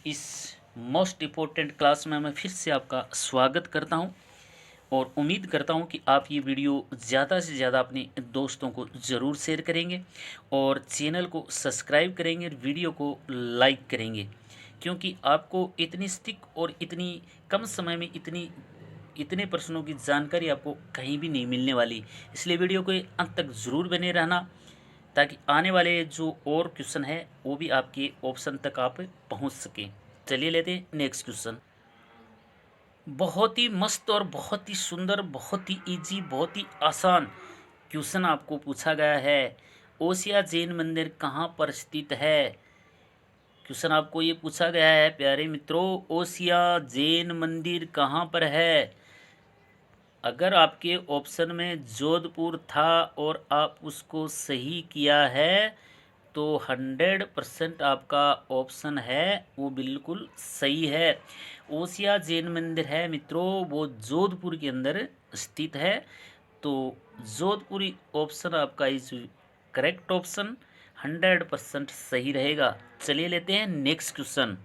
इस मोस्ट इम्पोर्टेंट क्लास में मैं फिर से आपका स्वागत करता हूं और उम्मीद करता हूं कि आप ये वीडियो ज़्यादा से ज़्यादा अपने दोस्तों को ज़रूर शेयर करेंगे और चैनल को सब्सक्राइब करेंगे और वीडियो को लाइक करेंगे, क्योंकि आपको इतनी स्टिक और इतनी कम समय में इतने प्रश्नों की जानकारी आपको कहीं भी नहीं मिलने वाली। इसलिए वीडियो को अंत तक ज़रूर बने रहना ताकि आने वाले जो और क्वेश्चन है वो भी आपके ऑप्शन तक आप पहुंच सकें। चलिए लेते हैं नेक्स्ट क्वेश्चन। बहुत ही मस्त और बहुत ही सुंदर, बहुत ही इजी, बहुत ही आसान क्वेश्चन आपको पूछा गया है। ओसिया जैन मंदिर कहाँ पर स्थित है। क्वेश्चन आपको ये पूछा गया है प्यारे मित्रों, ओसिया जैन मंदिर कहाँ पर है। अगर आपके ऑप्शन में जोधपुर था और आप उसको सही किया है तो 100% आपका ऑप्शन है वो बिल्कुल सही है। ओसिया जैन मंदिर है मित्रों वो जोधपुर के अंदर स्थित है। तो जोधपुरी ऑप्शन आपका इज करेक्ट ऑप्शन 100% सही रहेगा। चलिए लेते हैं नेक्स्ट क्वेश्चन।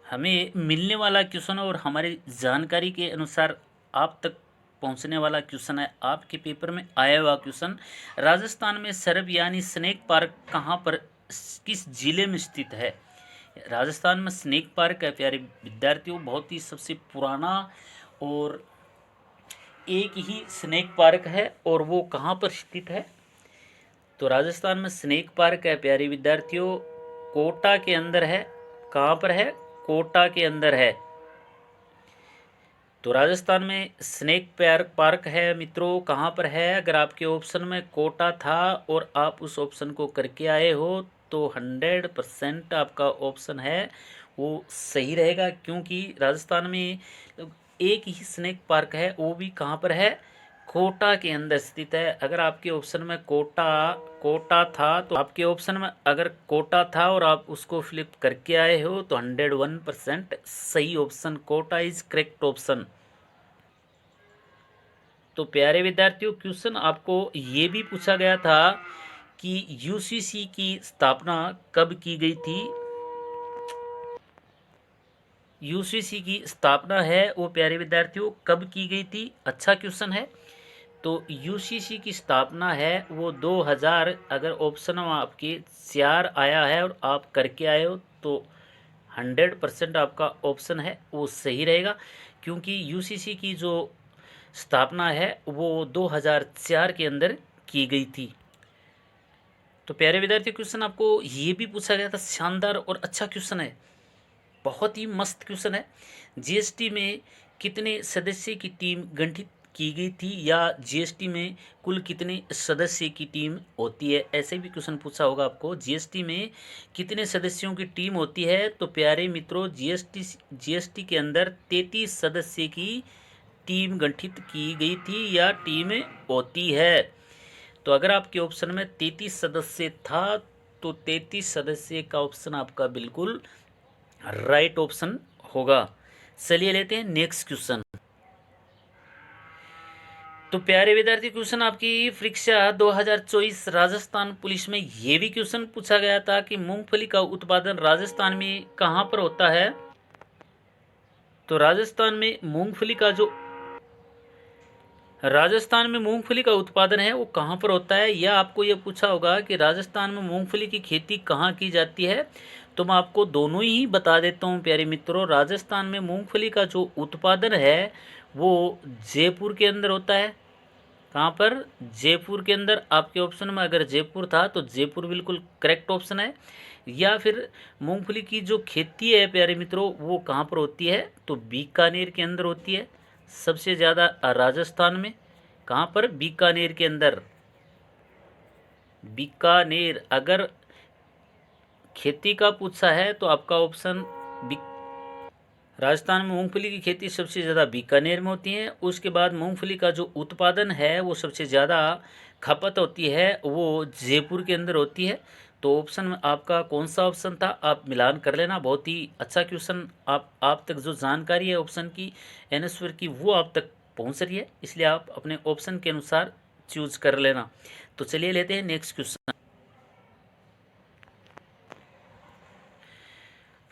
हमें मिलने वाला क्वेश्चन और हमारी जानकारी के अनुसार आप तक पहुंचने वाला क्वेश्चन है। आपके पेपर में आया हुआ क्वेश्चन, राजस्थान में सरब यानी स्नेक पार्क कहाँ पर किस जिले में स्थित है। राजस्थान में स्नेक पार्क है प्यारे विद्यार्थियों, बहुत ही सबसे पुराना और एक ही स्नेक पार्क है और वो कहाँ पर स्थित है। तो राजस्थान में स्नेक पार्क है प्यारे विद्यार्थियों, कोटा के अंदर है। कहाँ पर है। कोटा के अंदर है। तो राजस्थान में स्नेक पार्क है मित्रों, कहाँ पर है। अगर आपके ऑप्शन में कोटा था और आप उस ऑप्शन को करके आए हो तो 100% आपका ऑप्शन है वो सही रहेगा, क्योंकि राजस्थान में एक ही स्नेक पार्क है वो भी कहाँ पर है। कोटा के अंदर स्थित है। अगर आपके ऑप्शन में कोटा था तो आपके ऑप्शन में अगर कोटा था और आप उसको फ्लिप करके आए हो तो 101% सही ऑप्शन कोटा इज करेक्ट ऑप्शन। तो प्यारे विद्यार्थियों, क्वेश्चन आपको ये भी पूछा गया था कि यूसीसी की स्थापना कब की गई थी। यूसीसी की स्थापना है वो प्यारे विद्यार्थियों कब की गई थी। अच्छा क्वेश्चन है। तो यूसीसी की स्थापना है वो 2000, अगर ऑप्शन आपके 4 आया है और आप करके आए हो तो 100% आपका ऑप्शन है वो सही रहेगा, क्योंकि यूसीसी की जो स्थापना है वो 2004 के अंदर की गई थी। तो प्यारे विद्यार्थी, क्वेश्चन आपको ये भी पूछा गया था, शानदार और अच्छा क्वेश्चन है, बहुत ही मस्त क्वेश्चन है। जीएसटी में कितने सदस्य की टीम गठित की गई थी, या जीएसटी में कुल कितने सदस्य की टीम होती है, ऐसे भी क्वेश्चन पूछा होगा आपको। जीएसटी में कितने सदस्यों की टीम होती है, तो प्यारे मित्रों जीएसटी के अंदर 33 सदस्य की टीम गठित की गई थी या टीम होती है। तो अगर आपके ऑप्शन में 33 सदस्य था तो 33 सदस्य का ऑप्शन आपका बिल्कुल राइट ऑप्शन होगा। चलिए लेते हैं नेक्स्ट क्वेश्चन। तो प्यारे विद्यार्थी, क्वेश्चन आपकी परीक्षा 2024 राजस्थान पुलिस में ये भी क्वेश्चन पूछा गया था कि मूंगफली का उत्पादन राजस्थान में कहाँ पर होता है। तो राजस्थान में मूंगफली का उत्पादन है वो कहाँ पर होता है, या आपको ये पूछा होगा कि राजस्थान में मूंगफली की खेती कहाँ की जाती है। तो मैं आपको दोनों ही बता देता हूँ प्यारे मित्रों। राजस्थान में मूंगफली का जो उत्पादन है वो जयपुर के अंदर होता है। कहाँ पर? जयपुर के अंदर। आपके ऑप्शन में अगर जयपुर था तो जयपुर बिल्कुल करेक्ट ऑप्शन है। या फिर मूंगफली की जो खेती है प्यारे मित्रों वो कहाँ पर होती है, तो बीकानेर के अंदर होती है सबसे ज़्यादा, राजस्थान में। कहाँ पर? बीकानेर के अंदर। बीकानेर अगर खेती का पूछा है तो आपका ऑप्शन राजस्थान में मूंगफली की खेती सबसे ज़्यादा बीकानेर में होती है। उसके बाद मूंगफली का जो उत्पादन है वो सबसे ज़्यादा खपत होती है वो जयपुर के अंदर होती है। तो ऑप्शन में आपका कौन सा ऑप्शन था, आप मिलान कर लेना। बहुत ही अच्छा क्वेश्चन, आप तक जो जानकारी है ऑप्शन की, आंसर की, वो आप तक पहुंच रही है, इसलिए आप अपने ऑप्शन के अनुसार चूज कर लेना। तो चलिए लेते हैं नेक्स्ट क्वेश्चन।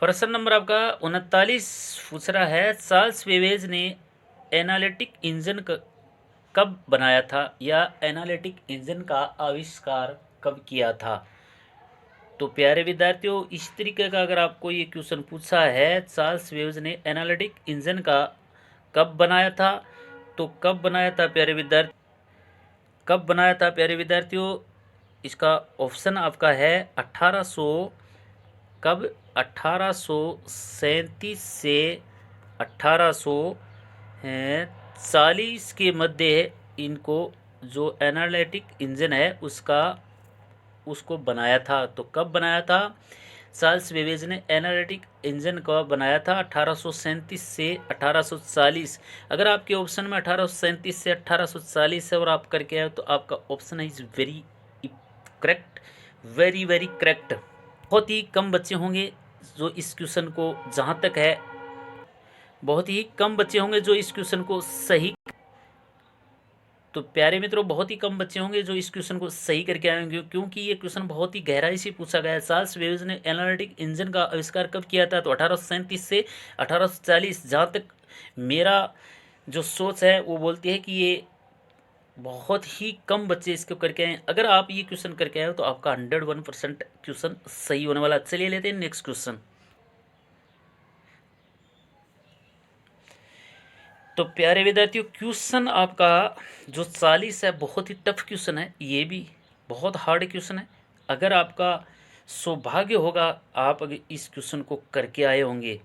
प्रश्न नंबर आपका 39 पूछ रहा है, चार्ल्स बेबेज ने एनालिटिक इंजन कब बनाया था, या एनालिटिक इंजन का आविष्कार कब किया था। तो प्यारे विद्यार्थियों, इस तरीके का अगर आपको ये क्वेश्चन पूछा है, चार्ल्स बेबेज ने एनालिटिक इंजन का कब बनाया था, तो कब बनाया था प्यारे विद्यार्थी, कब बनाया था प्यारे विद्यार्थियों। इसका ऑप्शन आपका है 1800, कब? 1837 से 1840 के मध्य इनको जो एनालिटिक इंजन है उसको बनाया था। तो कब बनाया था? चार्ल्स बेबेज ने एनालिटिक इंजन को बनाया था 1837 से 1840। अगर आपके ऑप्शन में 1837 से 1840 है और आप करके आए तो आपका option is very correct, very very correct. बहुत ही कम बच्चे होंगे जो इस क्वेश्चन को, जहाँ तक है बहुत ही कम बच्चे होंगे जो इस क्वेश्चन को सही, तो प्यारे मित्रों बहुत ही कम बच्चे होंगे जो इस क्वेश्चन को सही करके आएंगे, क्योंकि ये क्वेश्चन बहुत ही गहराई से पूछा गया है। चार्ल्स बेबेज ने एनालिटिक इंजन का आविष्कार कब किया था, तो 1837 से 1840। जहाँ तक मेरा जो सोच है वो बोलती है कि ये बहुत ही कम बच्चे इसको करके आए। अगर आप ये क्वेश्चन करके आए हो तो आपका 101% क्वेश्चन सही होने वाला। चलिए लेते हैं नेक्स्ट क्वेश्चन। तो प्यारे विद्यार्थियों, क्वेश्चन आपका जो 40 है बहुत ही टफ क्वेश्चन है, ये भी बहुत हार्ड क्वेश्चन है। अगर आपका सौभाग्य होगा, आप अगर इस क्वेश्चन को करके आए होंगे,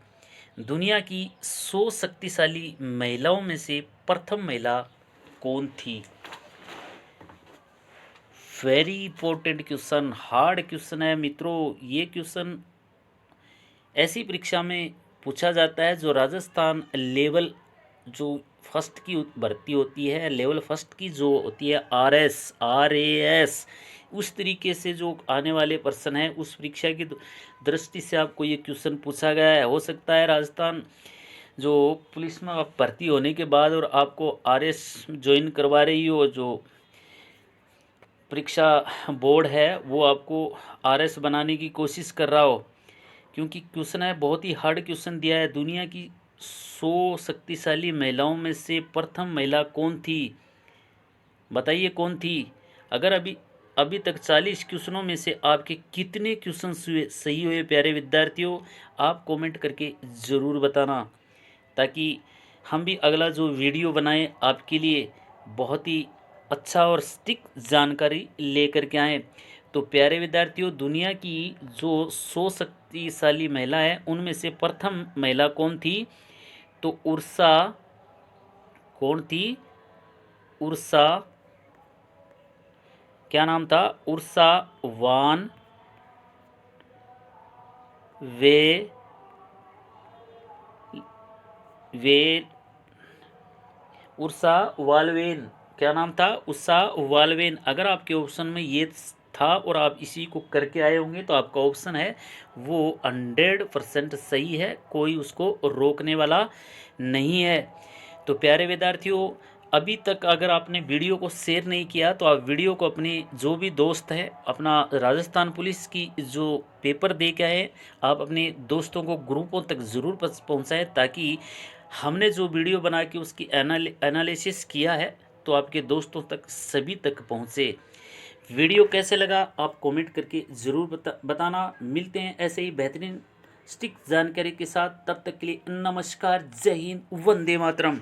दुनिया की 100 शक्तिशाली महिलाओं में से प्रथम महिला कौन थी। Very important question, hard question है मित्रों। ये क्वेश्चन ऐसी परीक्षा में पूछा जाता है जो राजस्थान लेवल जो फर्स्ट की भर्ती होती है, लेवल फर्स्ट की जो होती है, RAS, उस तरीके से जो आने वाले पर्सन है उस परीक्षा की दृष्टि से आपको ये क्वेश्चन पूछा गया है। हो सकता है राजस्थान जो पुलिस में आप भर्ती होने के बाद और आपको RS ज्वाइन करवा रही हो, जो परीक्षा बोर्ड है वो आपको RS बनाने की कोशिश कर रहा हो, क्योंकि क्वेश्चन है बहुत ही हार्ड क्वेश्चन दिया है। दुनिया की 100 शक्तिशाली महिलाओं में से प्रथम महिला कौन थी, बताइए कौन थी। अगर अभी अभी तक 40 क्वेश्चनों में से आपके कितने क्वेश्चन सही हुए प्यारे विद्यार्थियों, आप कमेंट करके ज़रूर बताना, ताकि हम भी अगला जो वीडियो बनाएं आपके लिए बहुत ही अच्छा और सटीक जानकारी लेकर के आएँ। तो प्यारे विद्यार्थियों, दुनिया की जो 100 शक्तिशाली महिला है उनमें से प्रथम महिला कौन थी? तो उर्सा कौन थी? उर्सा, क्या नाम था? उर्सा वान वे वे उर्सा वाल्वेन, क्या नाम था? उर्सा वाल्वेन। अगर आपके ऑप्शन में ये था और आप इसी को करके आए होंगे तो आपका ऑप्शन है वो 100% सही है, कोई उसको रोकने वाला नहीं है। तो प्यारे विद्यार्थियों, अभी तक अगर आपने वीडियो को शेयर नहीं किया तो आप वीडियो को अपने जो भी दोस्त है, अपना राजस्थान पुलिस की जो पेपर दे के आए, आप अपने दोस्तों को ग्रुपों तक ज़रूर पहुंचाएं, ताकि हमने जो वीडियो बना के उसकी एनालिसिस किया है तो आपके दोस्तों तक सभी तक पहुंचे। वीडियो कैसे लगा आप कमेंट करके ज़रूर बताना। मिलते हैं ऐसे ही बेहतरीन स्टिक जानकारी के साथ, तब तक के लिए नमस्कार, जय हिंद, वंदे मातरम।